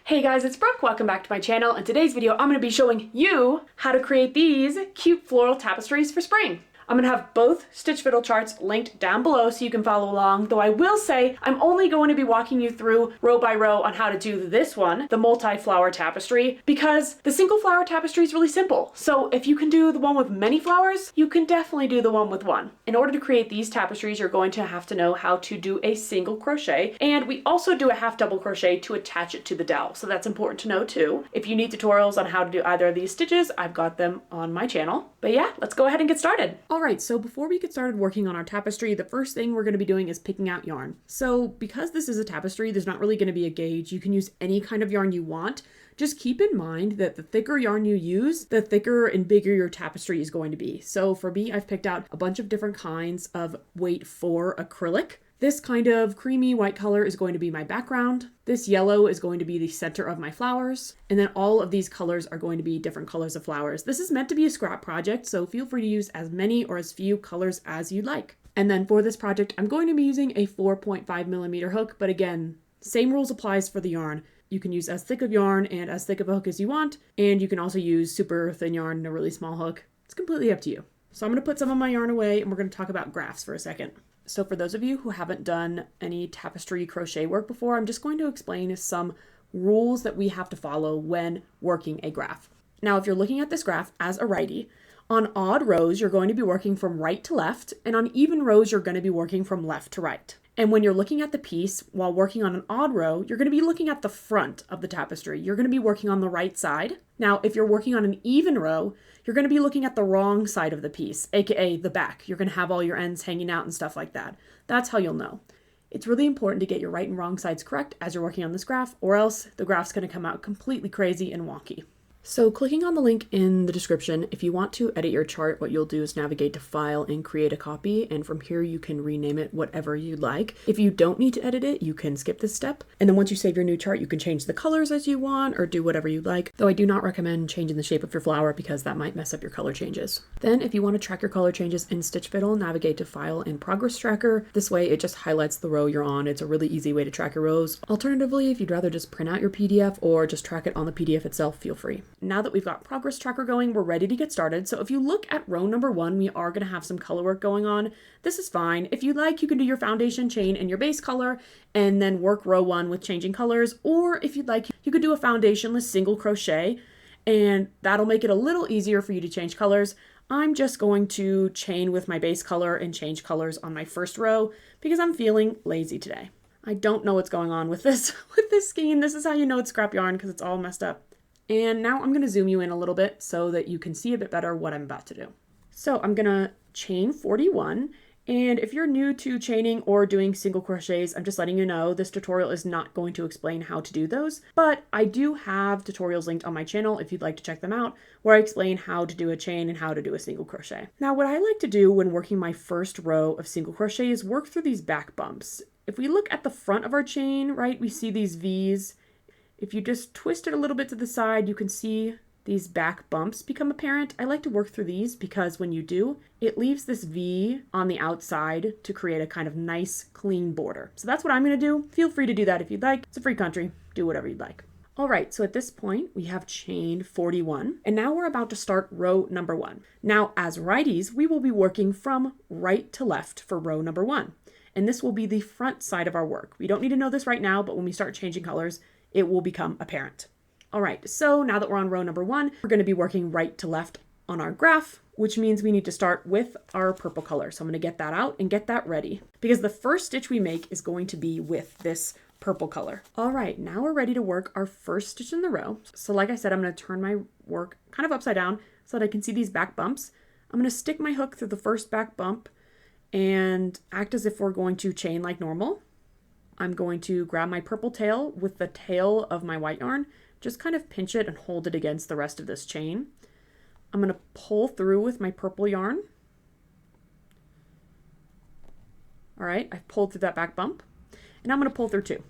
Hey guys, it's Brooke. Welcome back to my channel. In today's video, I'm going to be showing you how to create these cute floral tapestries for spring. I'm going to have both stitch fiddle charts linked down below so you can follow along, though I will say I'm only going to be walking you through row by row on how to do this one, the multi-flower tapestry, because the single flower tapestry is really simple. So if you can do the one with many flowers, you can definitely do the one with one. In order to create these tapestries, you're going to have to know how to do a single crochet, and we also do a half double crochet to attach it to the dowel. So that's important to know too. If you need tutorials on how to do either of these stitches, I've got them on my channel. But yeah, let's go ahead and get started. All right, so before we get started working on our tapestry, the first thing we're going to be doing is picking out yarn. So because this is a tapestry, there's not really going to be a gauge. You can use any kind of yarn you want. Just keep in mind that the thicker yarn you use, the thicker and bigger your tapestry is going to be. So for me, I've picked out a bunch of different kinds of weight 4 acrylic. This kind of creamy white color is going to be my background. This yellow is going to be the center of my flowers. And then all of these colors are going to be different colors of flowers. This is meant to be a scrap project, so feel free to use as many or as few colors as you'd like. And then for this project, I'm going to be using a 4.5mm hook, but again, same rules applies for the yarn. You can use as thick of yarn and as thick of a hook as you want, and you can also use super thin yarn and a really small hook. It's completely up to you. So I'm going to put some of my yarn away and we're going to talk about graphs for a second. So for those of you who haven't done any tapestry crochet work before, I'm just going to explain some rules that we have to follow when working a graph. Now, if you're looking at this graph as a righty, on odd rows, you're going to be working from right to left, and on even rows, you're going to be working from left to right. And when you're looking at the piece while working on an odd row, you're going to be looking at the front of the tapestry. You're going to be working on the right side. Now, if you're working on an even row, you're going to be looking at the wrong side of the piece, aka the back. You're going to have all your ends hanging out and stuff like that. That's how you'll know. It's really important to get your right and wrong sides correct as you're working on this graph, or else the graph's going to come out completely crazy and wonky. So clicking on the link in the description, if you want to edit your chart, what you'll do is navigate to File and create a copy, and from here you can rename it whatever you'd like. If you don't need to edit it, you can skip this step. And then once you save your new chart, you can change the colors as you want or do whatever you'd like, though I do not recommend changing the shape of your flower because that might mess up your color changes. Then if you want to track your color changes in Stitch Fiddle, navigate to File and Progress Tracker. This way it just highlights the row you're on. It's a really easy way to track your rows. Alternatively, if you'd rather just print out your PDF or just track it on the PDF itself, feel free. Now that we've got Progress Tracker going, we're ready to get started. So if you look at row number 1, we are going to have some color work going on. This is fine. If you'd like, you can do your foundation chain and your base color and then work row 1 with changing colors. Or if you'd like, you could do a foundationless single crochet and that'll make it a little easier for you to change colors. I'm just going to chain with my base color and change colors on my first row because I'm feeling lazy today. I don't know what's going on with this skein. This is how you know it's scrap yarn because it's all messed up. And now I'm going to zoom you in a little bit so that you can see a bit better what I'm about to do. So I'm going to chain 41. And if you're new to chaining or doing single crochets, I'm just letting you know this tutorial is not going to explain how to do those, but I do have tutorials linked on my channel if you'd like to check them out, where I explain how to do a chain and how to do a single crochet. Now, what I like to do when working my first row of single crochet is work through these back bumps. If we look at the front of our chain, right, we see these V's. If you just twist it a little bit to the side, you can see these back bumps become apparent. I like to work through these because when you do, it leaves this V on the outside to create a kind of nice, clean border. So that's what I'm going to do. Feel free to do that if you'd like. It's a free country. Do whatever you'd like. All right, so at this point, we have chained 41, and now we're about to start row number 1. Now, as righties, we will be working from right to left for row number 1, and this will be the front side of our work. We don't need to know this right now, but when we start changing colors, it will become apparent. All right, so now that we're on row number 1, we're going to be working right to left on our graph, which means we need to start with our purple color. So I'm going to get that out and get that ready because the first stitch we make is going to be with this purple color. All right, now we're ready to work our first stitch in the row. So like I said, I'm going to turn my work kind of upside down so that I can see these back bumps. I'm going to stick my hook through the first back bump and act as if we're going to chain like normal. I'm going to grab my purple tail with the tail of my white yarn, just kind of pinch it and hold it against the rest of this chain. I'm going to pull through with my purple yarn. All right, I've pulled through that back bump, and I'm going to pull through 2.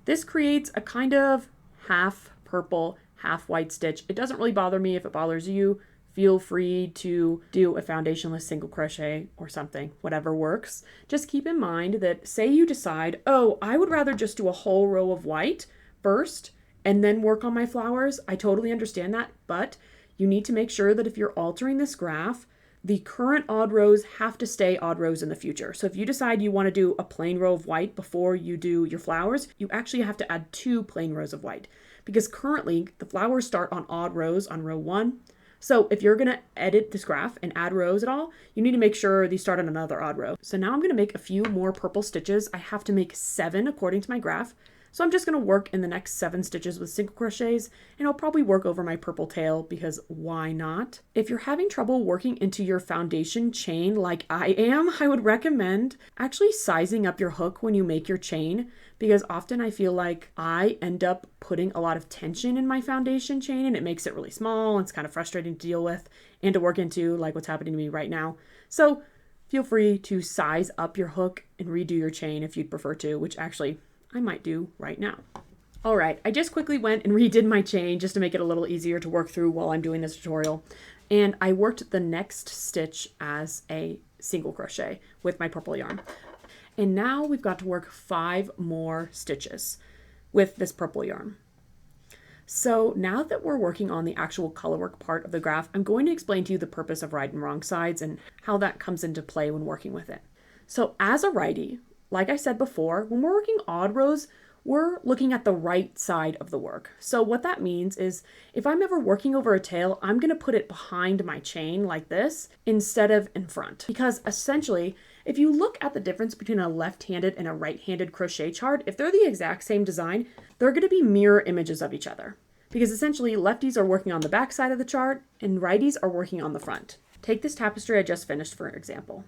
This creates a kind of half purple, half white stitch. It doesn't really bother me. If it bothers you, feel free to do a foundationless single crochet or something, whatever works. Just keep in mind that say you decide, oh, I would rather just do a whole row of white first and then work on my flowers. I totally understand that, but you need to make sure that if you're altering this graph, the current odd rows have to stay odd rows in the future. So if you decide you want to do a plain row of white before you do your flowers, you actually have to add 2 plain rows of white, because currently the flowers start on odd rows on row 1. So if you're going to edit this graph and add rows at all, you need to make sure these start on another odd row. So now I'm going to make a few more purple stitches. I have to make 7 according to my graph. So I'm just going to work in the next 7 stitches with single crochets, and I'll probably work over my purple tail because why not? If you're having trouble working into your foundation chain like I am, I would recommend actually sizing up your hook when you make your chain, because often I feel like I end up putting a lot of tension in my foundation chain and it makes it really small and it's kind of frustrating to deal with and to work into, like what's happening to me right now. So feel free to size up your hook and redo your chain if you'd prefer to, which actually I might do right now. All right, I just quickly went and redid my chain just to make it a little easier to work through while I'm doing this tutorial. And I worked the next stitch as a single crochet with my purple yarn. And now we've got to work 5 more stitches with this purple yarn. So now that we're working on the actual color work part of the graph, I'm going to explain to you the purpose of right and wrong sides and how that comes into play when working with it. So as a righty, like I said before, when we're working odd rows, we're looking at the right side of the work. So what that means is if I'm ever working over a tail, I'm going to put it behind my chain like this instead of in front. Because essentially, if you look at the difference between a left-handed and a right-handed crochet chart, if they're the exact same design, they're going to be mirror images of each other. Because essentially, lefties are working on the back side of the chart and righties are working on the front. Take this tapestry I just finished, for example.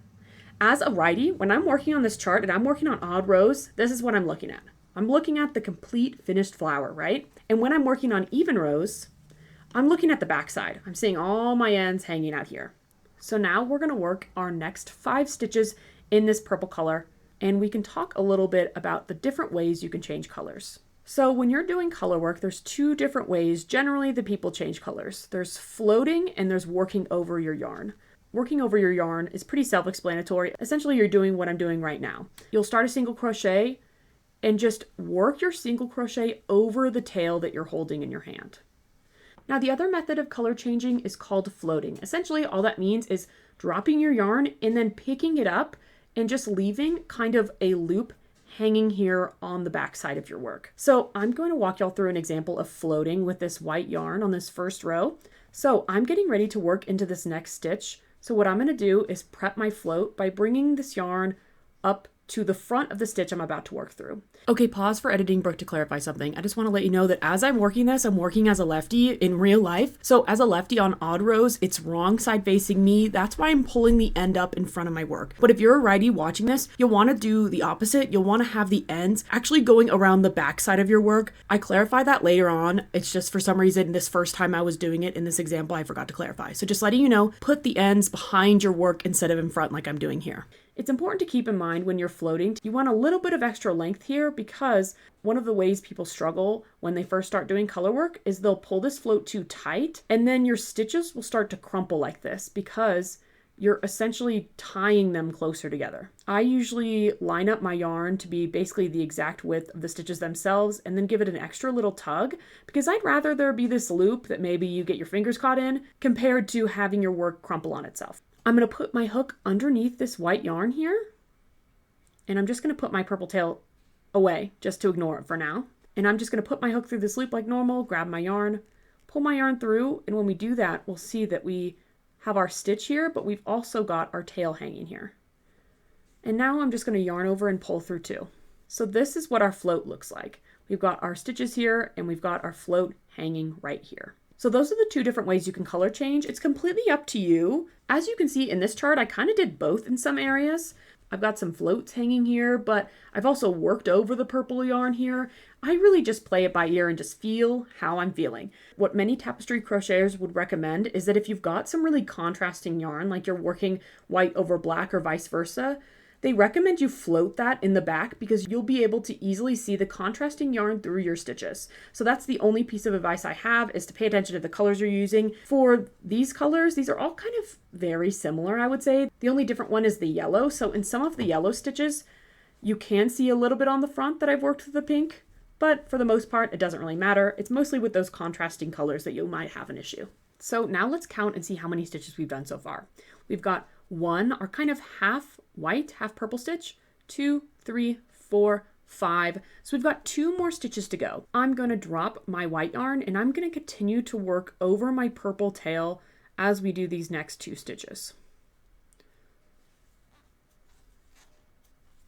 As a righty, when I'm working on this chart and I'm working on odd rows, this is what I'm looking at. I'm looking at the complete finished flower, right? And when I'm working on even rows, I'm looking at the back side. I'm seeing all my ends hanging out here. So now we're going to work our next 5 stitches in this purple color, and we can talk a little bit about the different ways you can change colors. So when you're doing color work, there's 2 different ways generally that people change colors. There's floating and there's working over your yarn. Working over your yarn is pretty self-explanatory. Essentially, you're doing what I'm doing right now. You'll start a single crochet and just work your single crochet over the tail that you're holding in your hand. Now, the other method of color changing is called floating. Essentially, all that means is dropping your yarn and then picking it up and just leaving kind of a loop hanging here on the back side of your work. So I'm going to walk y'all through an example of floating with this white yarn on this first row. So I'm getting ready to work into this next stitch. So what I'm going to do is prep my float by bringing this yarn up to the front of the stitch I'm about to work through. Okay, pause for editing, Brooke, to clarify something. I just want to let you know that as I'm working this, I'm working as a lefty in real life. So as a lefty on odd rows, it's wrong side facing me. That's why I'm pulling the end up in front of my work. But if you're a righty watching this, you'll want to do the opposite. You'll want to have the ends actually going around the back side of your work. I clarify that later on. It's just for some reason, this first time I was doing it in this example, I forgot to clarify. So just letting you know, put the ends behind your work instead of in front like I'm doing here. It's important to keep in mind when you're floating, you want a little bit of extra length here because one of the ways people struggle when they first start doing color work is they'll pull this float too tight and then your stitches will start to crumple like this because you're essentially tying them closer together. I usually line up my yarn to be basically the exact width of the stitches themselves and then give it an extra little tug because I'd rather there be this loop that maybe you get your fingers caught in compared to having your work crumple on itself. I'm going to put my hook underneath this white yarn here, and I'm just going to put my purple tail away just to ignore it for now. And I'm just going to put my hook through this loop like normal, grab my yarn, pull my yarn through, and when we do that, we'll see that we have our stitch here, but we've also got our tail hanging here. And now I'm just going to yarn over and pull through too. So this is what our float looks like. We've got our stitches here, and we've got our float hanging right here. So those are the 2 different ways you can color change. It's completely up to you. As you can see in this chart, I kind of did both in some areas. I've got some floats hanging here, but I've also worked over the purple yarn here. I really just play it by ear and just feel how I'm feeling. What many tapestry crocheters would recommend is that if you've got some really contrasting yarn, like you're working white over black or vice versa, they recommend you float that in the back because you'll be able to easily see the contrasting yarn through your stitches. So that's the only piece of advice I have is to pay attention to the colors you're using. For these colors, these are all kind of very similar, I would say. The only different one is the yellow. So in some of the yellow stitches, you can see a little bit on the front that I've worked with the pink, but for the most part, it doesn't really matter. It's mostly with those contrasting colors that you might have an issue. So now let's count and see how many stitches we've done so far. We've got one, our kind of half white, half purple stitch, 2, 3, 4, 5. So we've got 2 more stitches to go. I'm going to drop my white yarn and I'm going to continue to work over my purple tail as we do these next 2 stitches.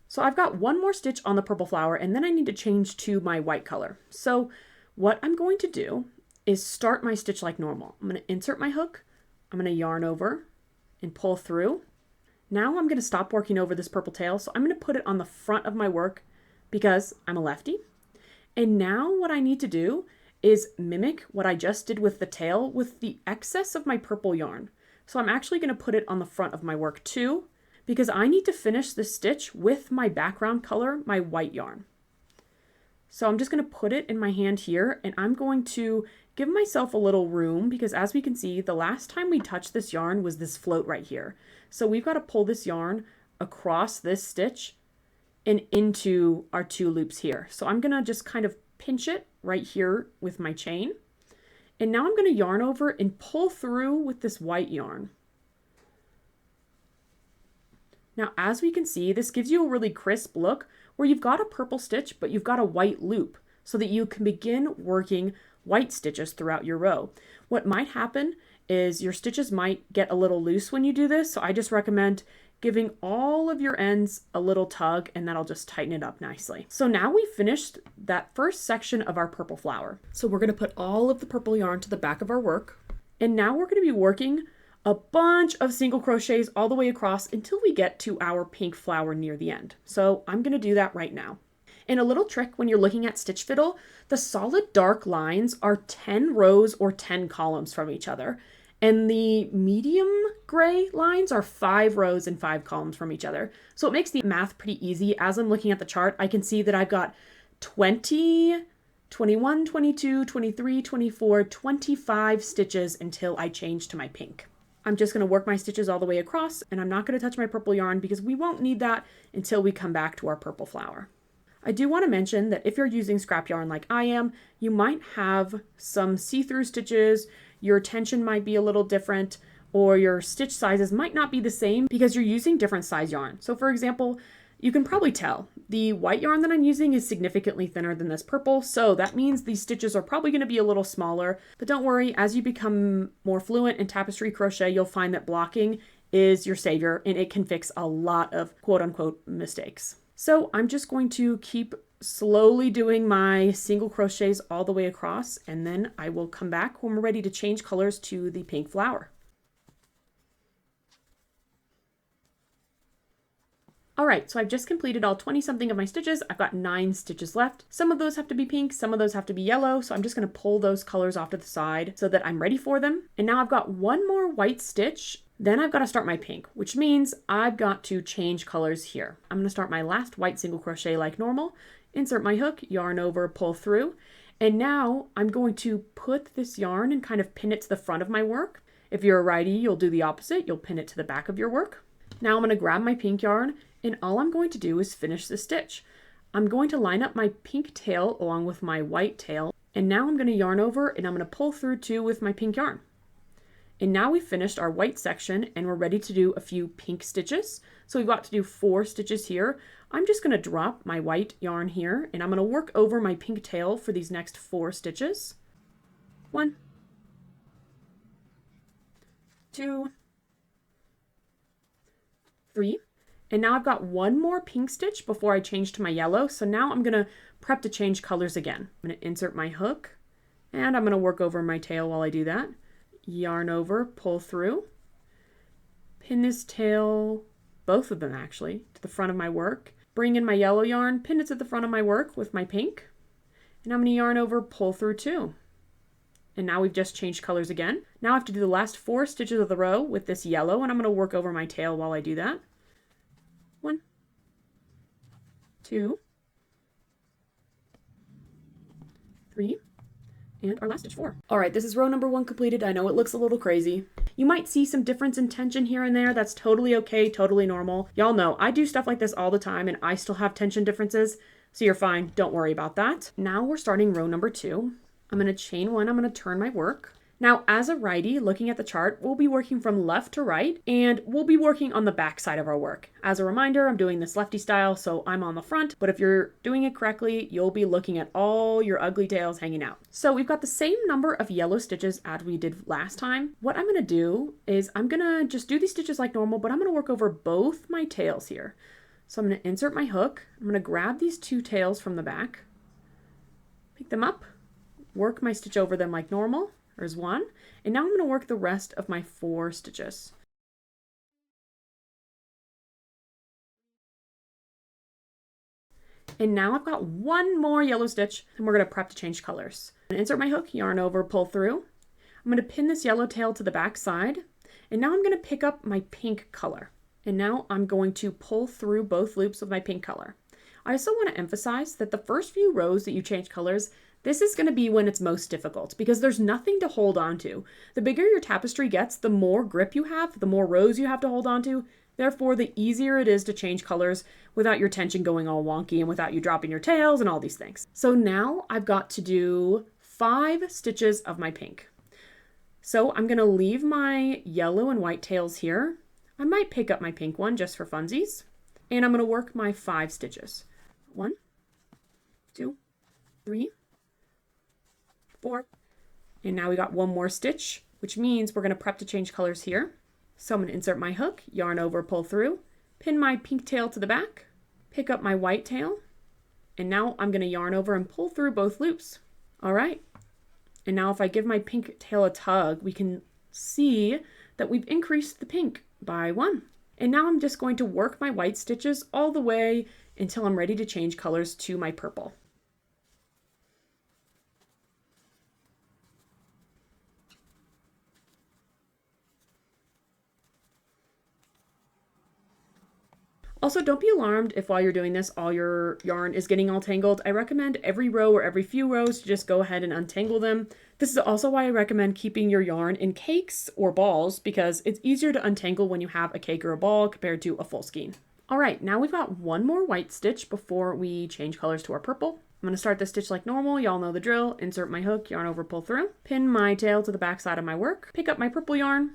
So I've got 1 more stitch on the purple flower and then I need to change to my white color. So what I'm going to do is start my stitch like normal. I'm going to insert my hook, I'm going to yarn over and pull through. Now I'm going to stop working over this purple tail, so I'm going to put it on the front of my work because I'm a lefty. And now what I need to do is mimic what I just did with the tail with the excess of my purple yarn. So I'm actually going to put it on the front of my work too, because I need to finish this stitch with my background color, my white yarn. So I'm just going to put it in my hand here and I'm going to give myself a little room because as we can see, the last time we touched this yarn was this float right here. So we've got to pull this yarn across this stitch and into our 2 loops here. So I'm going to just kind of pinch it right here with my chain. And now I'm going to yarn over and pull through with this white yarn. Now, as we can see, this gives you a really crisp look where you've got a purple stitch, but you've got a white loop so that you can begin working white stitches throughout your row. What might happen is your stitches might get a little loose when you do this, so I just recommend giving all of your ends a little tug and that'll just tighten it up nicely. So now we finished that first section of our purple flower. So we're going to put all of the purple yarn to the back of our work, and now we're going to be working a bunch of single crochets all the way across until we get to our pink flower near the end. So I'm going to do that right now. And a little trick when you're looking at stitch fiddle, the solid dark lines are 10 rows or 10 columns from each other. And the medium gray lines are 5 rows and 5 columns from each other. So it makes the math pretty easy. As I'm looking at the chart, I can see that I've got 20, 21, 22, 23, 24, 25 stitches until I change to my pink. I'm just going to work my stitches all the way across and I'm not going to touch my purple yarn because we won't need that until we come back to our purple flower. I do want to mention that if you're using scrap yarn like I am, you might have some see-through stitches, your tension might be a little different, or your stitch sizes might not be the same because you're using different size yarn. So for example, you can probably tell the white yarn that I'm using is significantly thinner than this purple, so that means these stitches are probably going to be a little smaller. But don't worry, as you become more fluent in tapestry crochet, you'll find that blocking is your savior and it can fix a lot of quote-unquote mistakes. So I'm just going to keep slowly doing my single crochets all the way across, and then I will come back when we're ready to change colors to the pink flower. All right, so I've just completed all 20 something of my stitches. I've got 9 stitches left. Some of those have to be pink, some of those have to be yellow. So I'm just gonna pull those colors off to the side so that I'm ready for them. And now I've got 1 more white stitch. Then I've got to start my pink, which means I've got to change colors here. I'm gonna start my last white single crochet like normal, insert my hook, yarn over, pull through. And now I'm going to put this yarn and kind of pin it to the front of my work. If you're a righty, you'll do the opposite. You'll pin it to the back of your work. Now I'm gonna grab my pink yarn and all I'm going to do is finish the stitch. I'm going to line up my pink tail along with my white tail. And now I'm gonna yarn over and I'm gonna pull through too with my pink yarn. And now we've finished our white section and we're ready to do a few pink stitches. So we've got to do 4 stitches here. I'm just gonna drop my white yarn here and I'm gonna work over my pink tail for these next 4 stitches. 1, 2, 3. And now I've got 1 more pink stitch before I change to my yellow. So now I'm gonna prep to change colors again. I'm gonna insert my hook and I'm gonna work over my tail while I do that. Yarn over, pull through, pin this tail, both of them actually, to the front of my work. Bring in my yellow yarn, pin it to the front of my work with my pink. And I'm gonna yarn over, pull through too. And now we've just changed colors again. Now I have to do the last 4 stitches of the row with this yellow and I'm gonna work over my tail while I do that. 1, 2, 3, and our last stitch 4. All right, this is row number 1 completed. I know it looks a little crazy. You might see some difference in tension here and there. That's totally okay, totally normal. Y'all know I do stuff like this all the time and I still have tension differences. So you're fine, don't worry about that. Now we're starting row number 2. I'm gonna chain 1, I'm gonna turn my work. Now, as a righty, looking at the chart, we'll be working from left to right, and we'll be working on the back side of our work. As a reminder, I'm doing this lefty style, so I'm on the front, but if you're doing it correctly, you'll be looking at all your ugly tails hanging out. So we've got the same number of yellow stitches as we did last time. What I'm gonna do is I'm gonna just do these stitches like normal, but I'm gonna work over both my tails here. So I'm gonna insert my hook, I'm gonna grab these 2 tails from the back, pick them up, work my stitch over them like normal. There's 1, and now I'm going to work the rest of my 4 stitches. And now I've got 1 more yellow stitch, and we're going to prep to change colors. I'm going to insert my hook, yarn over, pull through. I'm going to pin this yellow tail to the back side, and now I'm going to pick up my pink color. And now I'm going to pull through both loops with my pink color. I also want to emphasize that the first few rows that you change colors, this is going to be when it's most difficult because there's nothing to hold on to. The bigger your tapestry gets, the more grip you have, the more rows you have to hold on to. Therefore, the easier it is to change colors without your tension going all wonky and without you dropping your tails and all these things. So now I've got to do 5 stitches of my pink. So I'm going to leave my yellow and white tails here. I might pick up my pink one just for funsies. And I'm going to work my 5 stitches. 1, 2, 3, 4, and now we got 1 more stitch, which means we're going to prep to change colors here. So I'm going to insert my hook, yarn over, pull through, pin my pink tail to the back, pick up my white tail, and now I'm going to yarn over and pull through both loops. All right, and now if I give my pink tail a tug, we can see that we've increased the pink by 1. And now I'm just going to work my white stitches all the way until I'm ready to change colors to my purple. Also, don't be alarmed if while you're doing this, all your yarn is getting all tangled. I recommend every row or every few rows to just go ahead and untangle them. This is also why I recommend keeping your yarn in cakes or balls because it's easier to untangle when you have a cake or a ball compared to a full skein. All right, now we've got 1 more white stitch before we change colors to our purple. I'm gonna start the stitch like normal. Y'all know the drill. Insert my hook, yarn over, pull through, pin my tail to the back side of my work, pick up my purple yarn,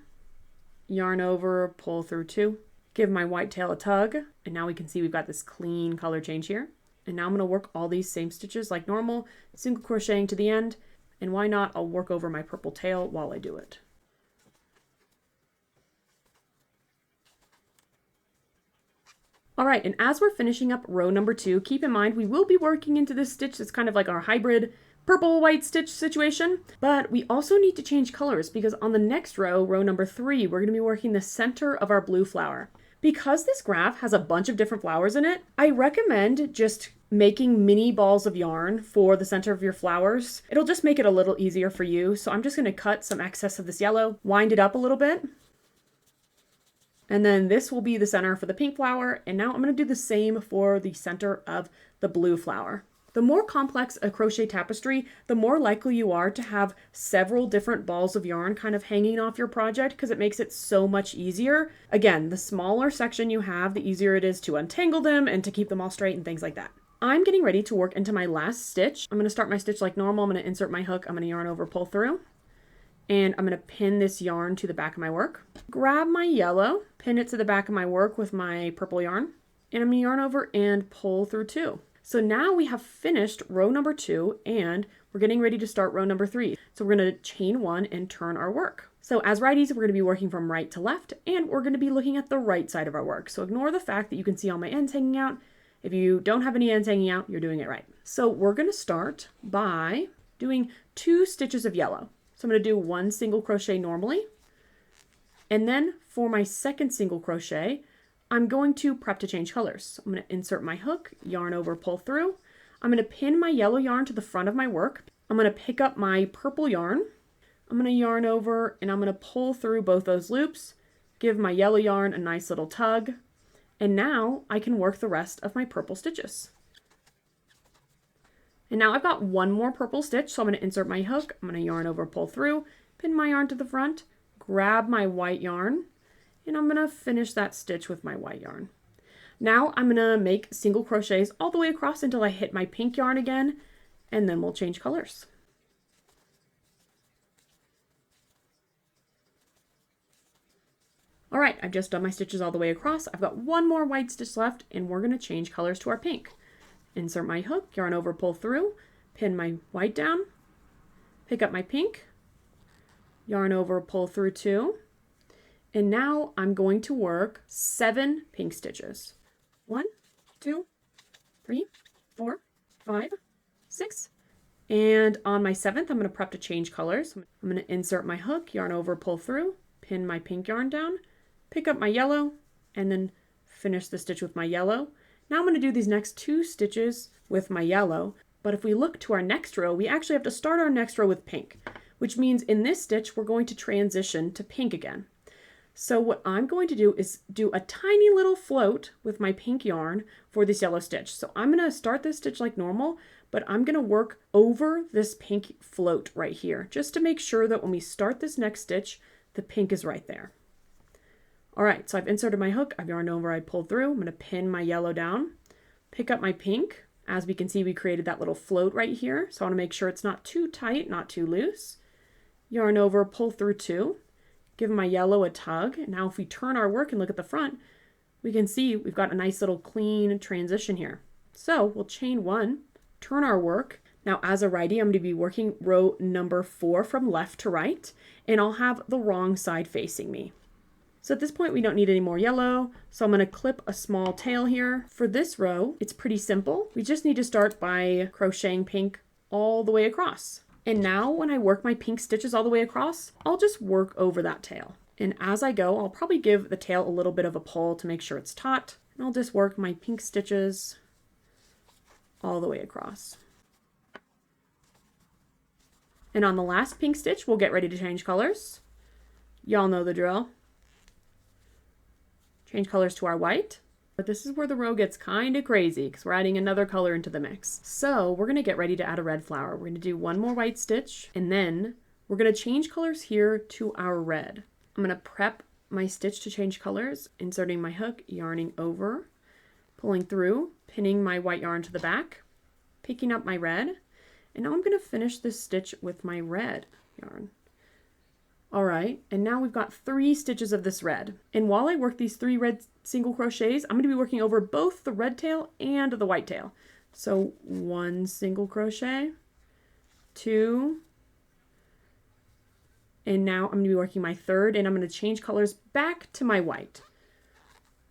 yarn over, pull through 2. Give my white tail a tug, and now we can see we've got this clean color change here. And now I'm going to work all these same stitches like normal, single crocheting to the end, and why not, I'll work over my purple tail while I do it. All right, and as we're finishing up row number 2, keep in mind we will be working into this stitch that's kind of like our hybrid purple-white stitch situation, but we also need to change colors because on the next row, row number 3, we're going to be working the center of our blue flower. Because this graph has a bunch of different flowers in it, I recommend just making mini balls of yarn for the center of your flowers. It'll just make it a little easier for you. So I'm just going to cut some excess of this yellow, wind it up a little bit. And then this will be the center for the pink flower. And now I'm going to do the same for the center of the blue flower. The more complex a crochet tapestry, the more likely you are to have several different balls of yarn kind of hanging off your project because it makes it so much easier. Again, the smaller section you have, the easier it is to untangle them and to keep them all straight and things like that. I'm getting ready to work into my last stitch. I'm going to start my stitch like normal. I'm going to insert my hook. I'm going to yarn over, pull through, and I'm going to pin this yarn to the back of my work. Grab my yellow, pin it to the back of my work with my purple yarn, and I'm going to yarn over and pull through 2. So now we have finished row number 2 and we're getting ready to start row number 3. So we're going to chain 1 and turn our work. So as righties, we're going to be working from right to left and we're going to be looking at the right side of our work. So ignore the fact that you can see all my ends hanging out. If you don't have any ends hanging out, you're doing it right. So we're going to start by doing 2 stitches of yellow. So I'm going to do 1 single crochet normally. And then for my second single crochet, I'm going to prep to change colors. So I'm going to insert my hook, yarn over, pull through. I'm going to pin my yellow yarn to the front of my work. I'm going to pick up my purple yarn. I'm going to yarn over and I'm going to pull through both those loops, give my yellow yarn a nice little tug, and now I can work the rest of my purple stitches. And now I've got 1 more purple stitch, so I'm going to insert my hook. I'm going to yarn over, pull through, pin my yarn to the front, grab my white yarn, and I'm going to finish that stitch with my white yarn. Now I'm gonna make single crochets all the way across until I hit my pink yarn again, and then we'll change colors. All right, I've just done my stitches all the way across. I've got one more white stitch left, and we're gonna change colors to our pink. Insert my hook, yarn over, pull through, pin my white down, pick up my pink, yarn over, pull through 2, and now I'm going to work 7 pink stitches. 1, 2, 3, 4, 5, 6, and on my 7th, I'm going to prep to change colors. I'm going to insert my hook, yarn over, pull through, pin my pink yarn down, pick up my yellow, and then finish the stitch with my yellow. Now I'm going to do these next 2 stitches with my yellow, but if we look to our next row, we actually have to start our next row with pink, which means in this stitch, we're going to transition to pink again. So what I'm going to do is do a tiny little float with my pink yarn for this yellow stitch. So I'm going to start this stitch like normal, but I'm going to work over this pink float right here, just to make sure that when we start this next stitch, the pink is right there. All right, so I've inserted my hook, I've yarned over, I pulled through, I'm going to pin my yellow down, pick up my pink. As we can see, we created that little float right here, so I want to make sure it's not too tight, not too loose. Yarn over, pull through 2, give my yellow a tug. Now if we turn our work and look at the front, we can see we've got a nice little clean transition here. So we'll chain 1, turn our work. Now as a righty, I'm going to be working row number 4 from left to right, and I'll have the wrong side facing me. So at this point, we don't need any more yellow, so I'm going to clip a small tail here. For this row, it's pretty simple. We just need to start by crocheting pink all the way across. And now when I work my pink stitches all the way across, I'll just work over that tail. And as I go, I'll probably give the tail a little bit of a pull to make sure it's taut. And I'll just work my pink stitches all the way across. And on the last pink stitch, we'll get ready to change colors. Y'all know the drill. Change colors to our white. But this is where the row gets kind of crazy because we're adding another color into the mix. So we're going to get ready to add a red flower. We're going to do one more white stitch, and then we're going to change colors here to our red. I'm going to prep my stitch to change colors, inserting my hook, yarning over, pulling through, pinning my white yarn to the back, picking up my red, and now I'm going to finish this stitch with my red yarn. All right, and now we've got 3 stitches of this red. And while I work these 3 red single crochets, I'm going to be working over both the red tail and the white tail. So 1 single crochet, 2, and now I'm going to be working my 3rd, and I'm going to change colors back to my white.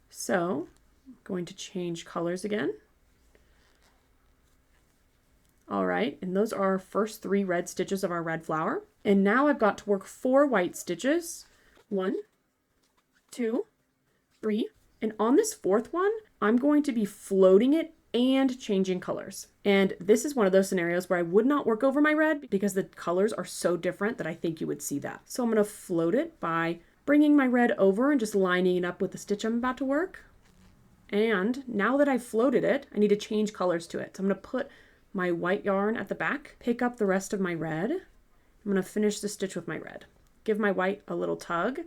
So I'm going to change colors again. All right, and those are our first 3 red stitches of our red flower. And now I've got to work 4 white stitches. 1, 2, 3. And on this 4th one, I'm going to be floating it and changing colors. And this is one of those scenarios where I would not work over my red because the colors are so different that I think you would see that. So I'm going to float it by bringing my red over and just lining it up with the stitch I'm about to work. And now that I've floated it, I need to change colors to it. So I'm going to put my white yarn at the back, pick up the rest of my red. I'm going to finish the stitch with my red. Give my white a little tug.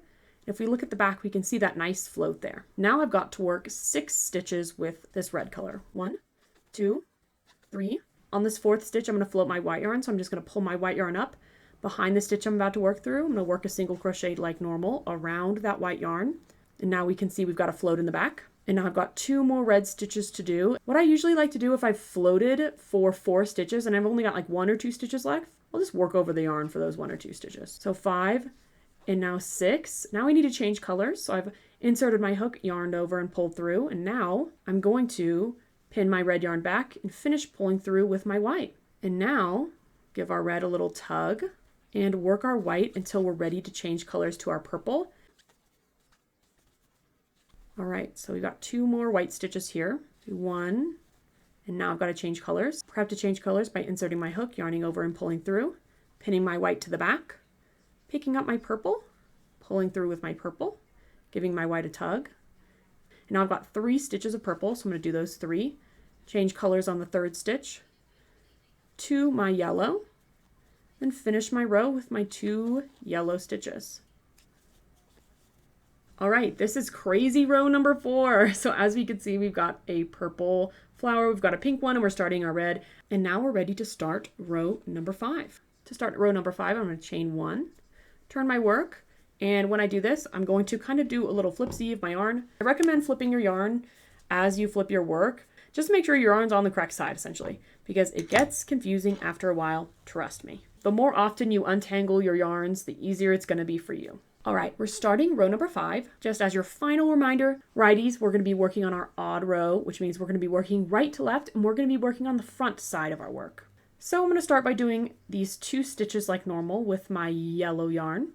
If we look at the back, we can see that nice float there. Now I've got to work 6 stitches with this red color. 1, 2, 3. On this 4th stitch, I'm going to float my white yarn, so I'm just going to pull my white yarn up behind the stitch I'm about to work through. I'm going to work a single crochet like normal around that white yarn. And now we can see we've got a float in the back. And now I've got 2 more red stitches to do. What I usually like to do if I've floated for 4 stitches and I've only got like 1 or 2 stitches left, I'll just work over the yarn for those 1 or 2 stitches. So 5 and now 6. Now I need to change colors. So I've inserted my hook, yarned over and pulled through. And now I'm going to pin my red yarn back and finish pulling through with my white. And now give our red a little tug and work our white until we're ready to change colors to our purple. All right, so we've got 2 more white stitches here. Do 1, and now I've got to change colors. Prep to change colors by inserting my hook, yarning over and pulling through, pinning my white to the back, picking up my purple, pulling through with my purple, giving my white a tug. And now I've got 3 stitches of purple, so I'm going to do those 3. Change colors on the 3rd stitch to my yellow, and finish my row with my 2 yellow stitches. All right, this is crazy row number 4. So as we can see, we've got a purple flower, we've got a pink one, and we're starting our red. And now we're ready to start row number 5. To start row number 5, I'm going to chain 1, turn my work, and when I do this, I'm going to kind of do a little flipsy of my yarn. I recommend flipping your yarn as you flip your work. Just make sure your yarn's on the correct side, essentially, because it gets confusing after a while, trust me. The more often you untangle your yarns, the easier it's going to be for you. All right, we're starting row number 5. Just as your final reminder, righties, we're going to be working on our odd row, which means we're going to be working right to left, and we're going to be working on the front side of our work. So I'm going to start by doing these 2 stitches like normal with my yellow yarn.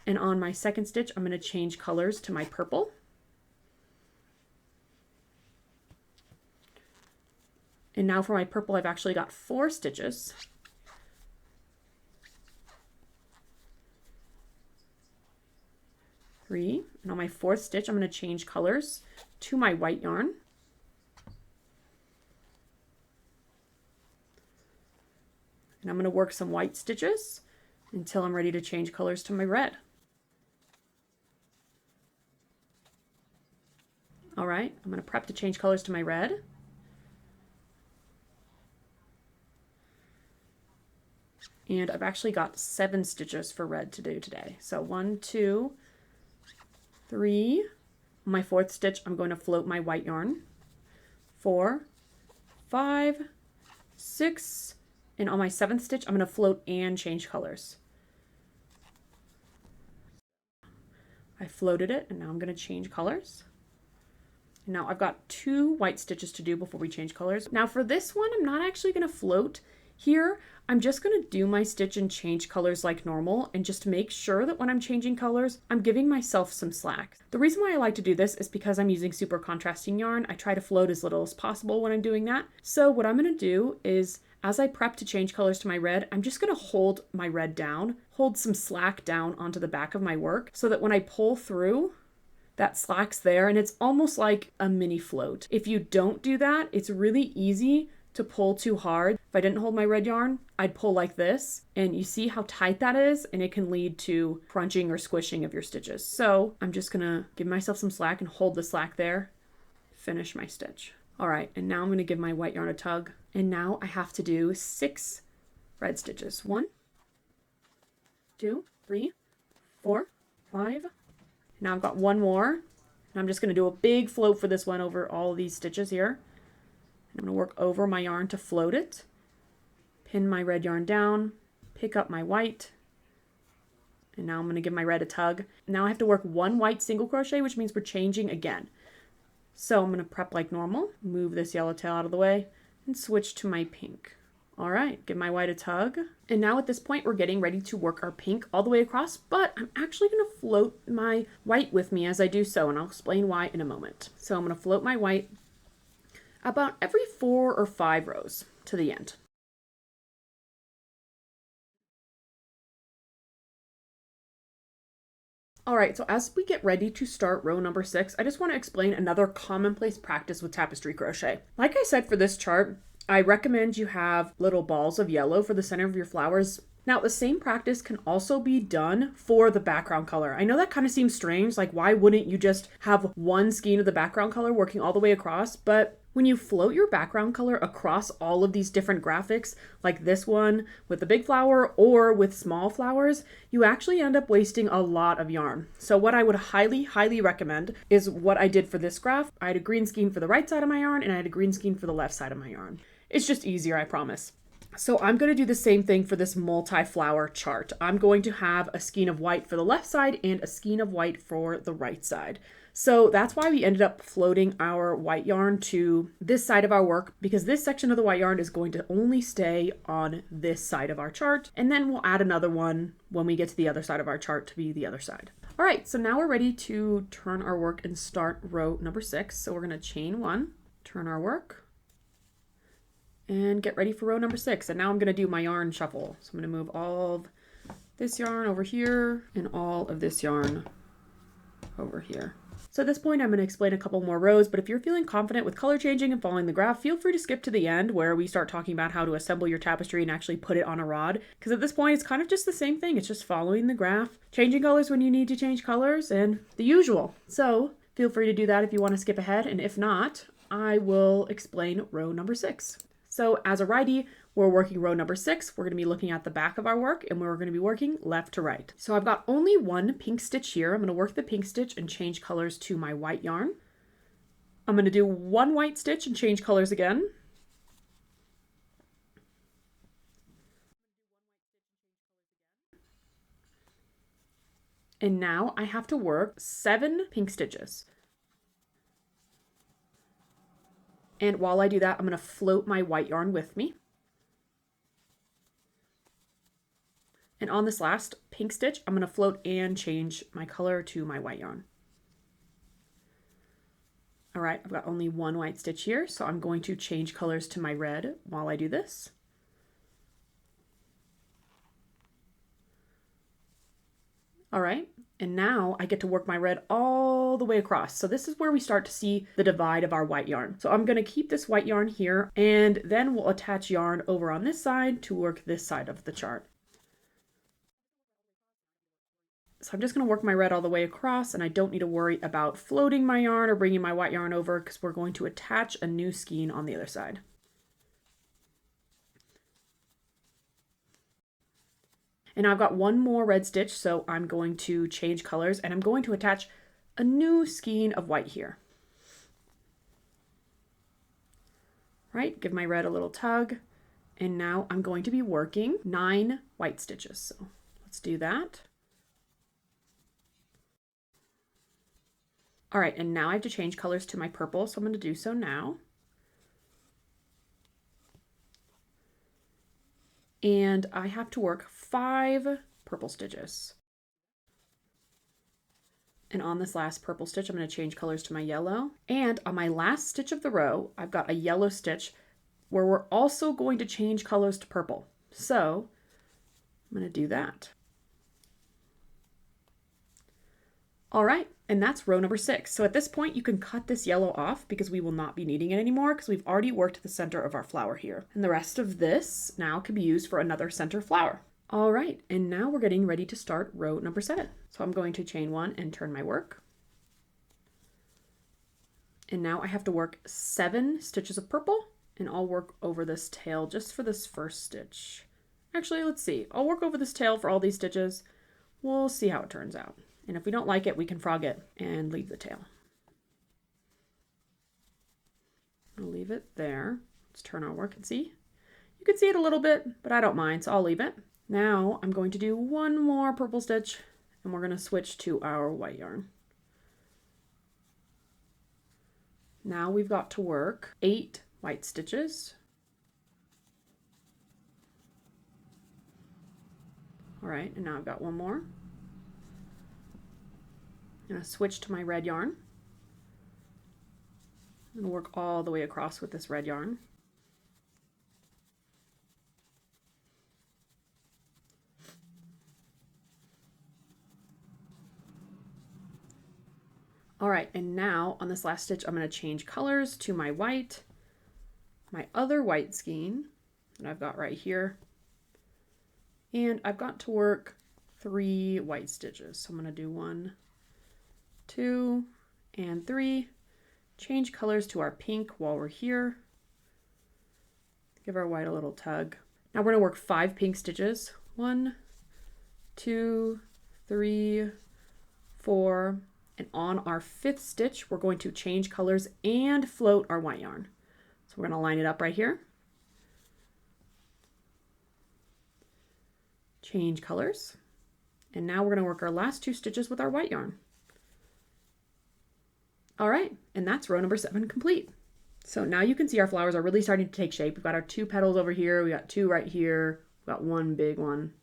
And on my second stitch, I'm going to change colors to my purple. And now for my purple, I've actually got 4 stitches. 3, and on my 4th stitch, I'm going to change colors to my white yarn. And I'm going to work some white stitches until I'm ready to change colors to my red. All right, I'm going to prep to change colors to my red. And I've actually got 7 stitches for red to do today. So 1, 2, 3. On my 4th stitch, I'm going to float my white yarn. 4, 5, 6, and on my 7th stitch, I'm going to float and change colors. I floated it, and now I'm going to change colors. And now I've got 2 white stitches to do before we change colors. Now for this one, I'm not actually going to float here. I'm just going to do my stitch and change colors like normal, and just make sure that when I'm changing colors, I'm giving myself some slack. The reason why I like to do this is because I'm using super contrasting yarn. I try to float as little as possible when I'm doing that. So what I'm going to do is, as I prep to change colors to my red, I'm just going to hold my red down, hold some slack down onto the back of my work, so that when I pull through, that slack's there, and it's almost like a mini float. If you don't do that, it's really easy to pull too hard. If I didn't hold my red yarn, I'd pull like this, and you see how tight that is, and it can lead to crunching or squishing of your stitches. So I'm just gonna give myself some slack and hold the slack there, finish my stitch. All right, and now I'm gonna give my white yarn a tug, and now I have to do 6 red stitches. 1, 2, 3, 4, 5. Now I've got 1 more, and I'm just gonna do a big float for this one over all these stitches here. I'm going to work over my yarn to float it, pin my red yarn down, pick up my white, and now I'm going to give my red a tug. Now I have to work 1 white single crochet, which means we're changing again. So I'm going to prep like normal, move this yellow tail out of the way, and switch to my pink. All right, give my white a tug. And now at this point, we're getting ready to work our pink all the way across, but I'm actually going to float my white with me as I do so, and I'll explain why in a moment. So I'm going to float my white about every 4 or 5 rows to the end. All right, so as we get ready to start row number 6, I just want to explain another commonplace practice with tapestry crochet. Like I said for this chart, I recommend you have little balls of yellow for the center of your flowers. Now, the same practice can also be done for the background color. I know that kind of seems strange, like why wouldn't you just have one skein of the background color working all the way across? But when you float your background color across all of these different graphics, like this one with the big flower or with small flowers, you actually end up wasting a lot of yarn. So what I would highly, highly recommend is what I did for this graph. I had a green skein for the right side of my yarn, and I had a green skein for the left side of my yarn. It's just easier, I promise. So I'm going to do the same thing for this multi-flower chart. I'm going to have a skein of white for the left side and a skein of white for the right side. So that's why we ended up floating our white yarn to this side of our work, because this section of the white yarn is going to only stay on this side of our chart. And then we'll add another one when we get to the other side of our chart to be the other side. All right, so now we're ready to turn our work and start row number 6. So we're going to chain 1, turn our work, and get ready for row number 6. And now I'm going to do my yarn shuffle. So I'm going to move all of this yarn over here and all of this yarn over here. So at this point, I'm going to explain a couple more rows, but if you're feeling confident with color changing and following the graph, feel free to skip to the end where we start talking about how to assemble your tapestry and actually put it on a rod. Because at this point, it's kind of just the same thing. It's just following the graph, changing colors when you need to change colors, and the usual. So feel free to do that if you want to skip ahead, and if not, I will explain row number 6. So as a righty, we're working row number 6. We're going to be looking at the back of our work and we're going to be working left to right. So I've got only one pink stitch here. I'm going to work the pink stitch and change colors to my white yarn. I'm going to do one white stitch and change colors again. And now I have to work 7 pink stitches. And while I do that, I'm going to float my white yarn with me. And on this last pink stitch, I'm going to float and change my color to my white yarn. All right, I've got only one white stitch here, so I'm going to change colors to my red while I do this. All right, and now I get to work my red all the way across. So this is where we start to see the divide of our white yarn. So I'm going to keep this white yarn here, and then we'll attach yarn over on this side to work this side of the chart. So I'm just going to work my red all the way across, and I don't need to worry about floating my yarn or bringing my white yarn over because we're going to attach a new skein on the other side. And I've got one more red stitch, so I'm going to change colors and I'm going to attach a new skein of white here. Right, give my red a little tug, and now I'm going to be working 9 white stitches. So let's do that. All right, and now I have to change colors to my purple, so I'm going to do so now. And I have to work 5 purple stitches. And on this last purple stitch, I'm going to change colors to my yellow. And on my last stitch of the row, I've got a yellow stitch where we're also going to change colors to purple. So I'm going to do that. All right, and that's row number 6. So at this point, you can cut this yellow off because we will not be needing it anymore because we've already worked the center of our flower here. And the rest of this now can be used for another center flower. All right, and now we're getting ready to start row number 7. So I'm going to chain 1 and turn my work. And now I have to work 7 stitches of purple, and I'll work over this tail just for this first stitch. Actually, let's see. I'll work over this tail for all these stitches. We'll see how it turns out. And if we don't like it, we can frog it and leave the tail. I'll leave it there. Let's turn our work and see. You can see it a little bit, but I don't mind, so I'll leave it. Now I'm going to do one more purple stitch, and we're going to switch to our white yarn. Now we've got to work 8 white stitches. All right, and now I've got one more. I'm going to switch to my red yarn. I'm going to work all the way across with this red yarn. All right, and now on this last stitch, I'm going to change colors to my white, my other white skein that I've got right here. And I've got to work 3 white stitches. So I'm going to do 1, 2, and 3. Change colors to our pink while we're here. Give our white a little tug. Now we're going to work 5 pink stitches. 1, 2, 3, 4, and on our 5th stitch, we're going to change colors and float our white yarn. So we're going to line it up right here. Change colors. And now we're going to work our last 2 stitches with our white yarn. All right, and that's row number 7 complete. So now you can see our flowers are really starting to take shape. We've got our 2 petals over here, we got 2 right here, we've got 1 big one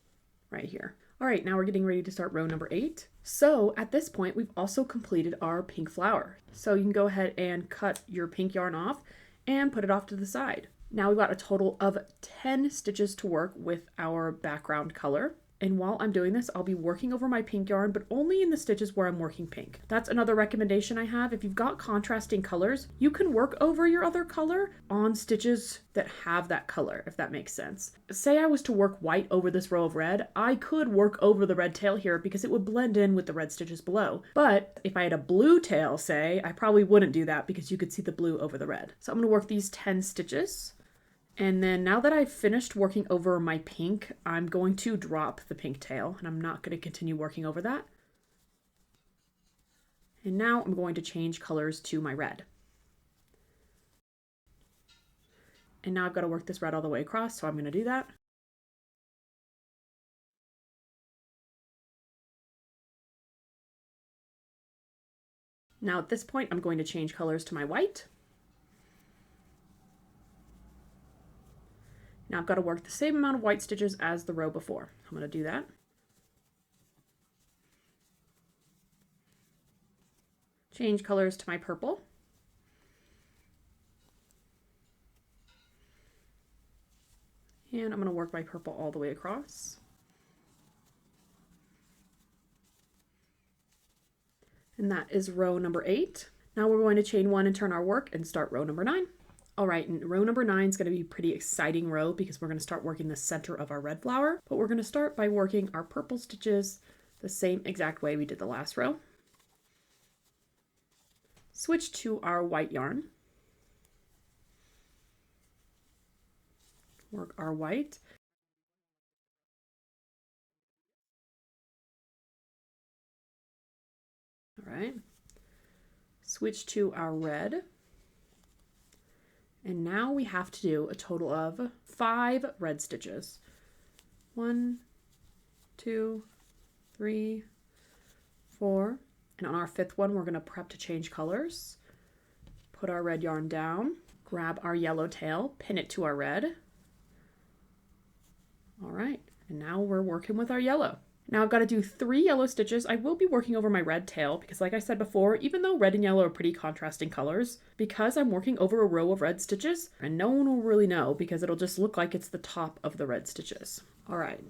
right here. All right, now we're getting ready to start row number 8. So at this point, we've also completed our pink flower. So you can go ahead and cut your pink yarn off and put it off to the side. Now we've got a total of 10 stitches to work with our background color. And while I'm doing this, I'll be working over my pink yarn, but only in the stitches where I'm working pink. That's another recommendation I have. If you've got contrasting colors, you can work over your other color on stitches that have that color, if that makes sense. Say I was to work white over this row of red, I could work over the red tail here because it would blend in with the red stitches below. But if I had a blue tail, say, I probably wouldn't do that because you could see the blue over the red. So I'm gonna work these 10 stitches. And then now that I've finished working over my pink, I'm going to drop the pink tail and I'm not going to continue working over that. And now I'm going to change colors to my red. And now I've got to work this red all the way across, so I'm going to do that. Now at this point, I'm going to change colors to my white. Now I've got to work the same amount of white stitches as the row before. I'm going to do that. Change colors to my purple. And I'm going to work my purple all the way across. And that is row number 8. Now we're going to chain 1 and turn our work and start row number 9. All right, and row number 9 is going to be a pretty exciting row because we're going to start working the center of our red flower, but we're going to start by working our purple stitches the same exact way we did the last row. Switch to our white yarn. Work our white. All right. Switch to our red. And now we have to do a total of 5 red stitches. 1, 2, 3, 4. And on our 5th one, we're going to prep to change colors. Put our red yarn down, grab our yellow tail, pin it to our red. All right, and now we're working with our yellow. Now I've got to do 3 yellow stitches. I will be working over my red tail because like I said before, even though red and yellow are pretty contrasting colors, because I'm working over a row of red stitches, and no one will really know because it'll just look like it's the top of the red stitches. All right,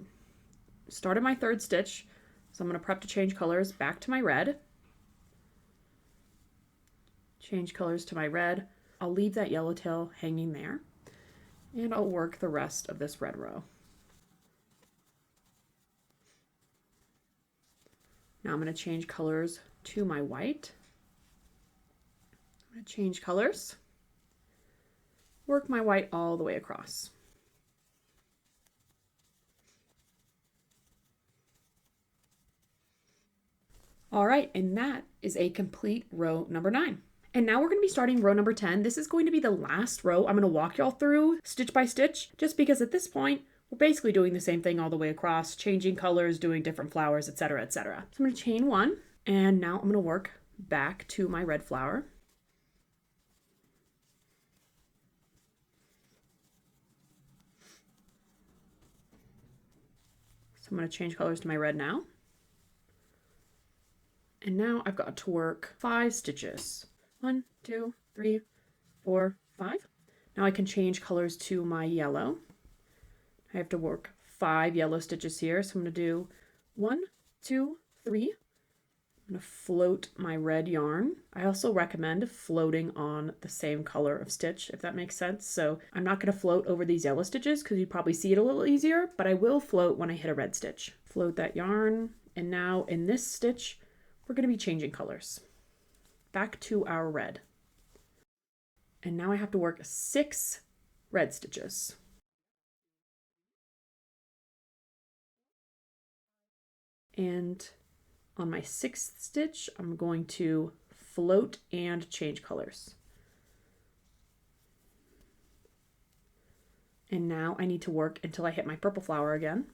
started my 3rd stitch. So I'm going to prep to change colors back to my red. Change colors to my red. I'll leave that yellow tail hanging there and I'll work the rest of this red row. Now I'm going to change colors to my white. I'm going to change colors, work my white all the way across. All right, and that is a complete row number 9. And now we're going to be starting row number 10. This is going to be the last row I'm going to walk y'all through stitch by stitch, just because at this point, we're basically doing the same thing all the way across, changing colors, doing different flowers, etc., etc. So I'm going to chain 1, and now I'm going to work back to my red flower. So I'm going to change colors to my red now. And now I've got to work 5 stitches. 1, 2, 3, 4, 5. Now I can change colors to my yellow. I have to work 5 yellow stitches here. So I'm going to do 1, 2, 3. I'm going to float my red yarn. I also recommend floating on the same color of stitch, if that makes sense. So I'm not going to float over these yellow stitches because you'd probably see it a little easier, but I will float when I hit a red stitch. Float that yarn. And now in this stitch, we're going to be changing colors. Back to our red. And now I have to work 6 red stitches. And on my 6th stitch, I'm going to float and change colors. And now I need to work until I hit my purple flower again.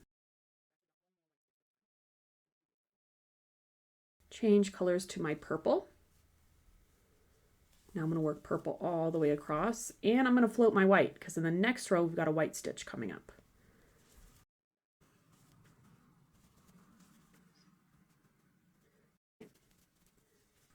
Change colors to my purple. Now I'm going to work purple all the way across, and I'm going to float my white because in the next row we've got a white stitch coming up.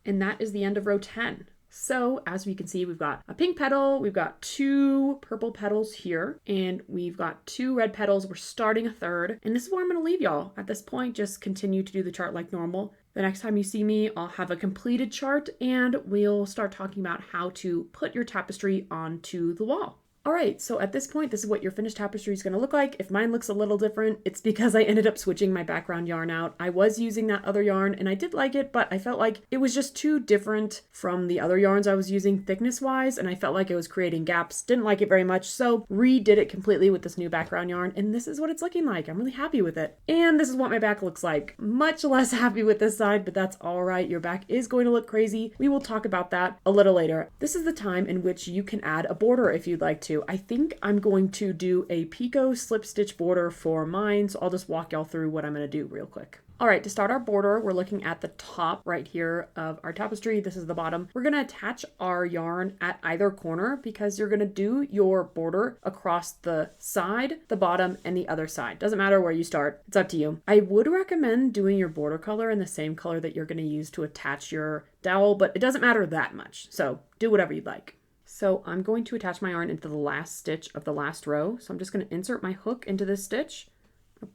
And that is the end of row 10. So as we can see, we've got a pink petal, we've got 2 purple petals here, and we've got 2 red petals. We're starting a third, and this is where I'm gonna leave y'all. At this point, just continue to do the chart like normal. The next time you see me, I'll have a completed chart and we'll start talking about how to put your tapestry onto the wall. All right, so at this point, this is what your finished tapestry is going to look like. If mine looks a little different, it's because I ended up switching my background yarn out. I was using that other yarn and I did like it, but I felt like it was just too different from the other yarns I was using thickness-wise, and I felt like it was creating gaps. Didn't like it very much, so redid it completely with this new background yarn, and this is what it's looking like. I'm really happy with it. And this is what my back looks like. Much less happy with this side, but that's all right. Your back is going to look crazy. We will talk about that a little later. This is the time in which you can add a border if you'd like to. I think I'm going to do a picot slip stitch border for mine, so I'll just walk y'all through what I'm going to do real quick. All right, to start our border, we're looking at the top right here of our tapestry. This is the bottom. We're going to attach our yarn at either corner because you're going to do your border across the side, the bottom, and the other side. Doesn't matter where you start. It's up to you. I would recommend doing your border color in the same color that you're going to use to attach your dowel, but it doesn't matter that much. So do whatever you'd like. So I'm going to attach my yarn into the last stitch of the last row. So I'm just going to insert my hook into this stitch,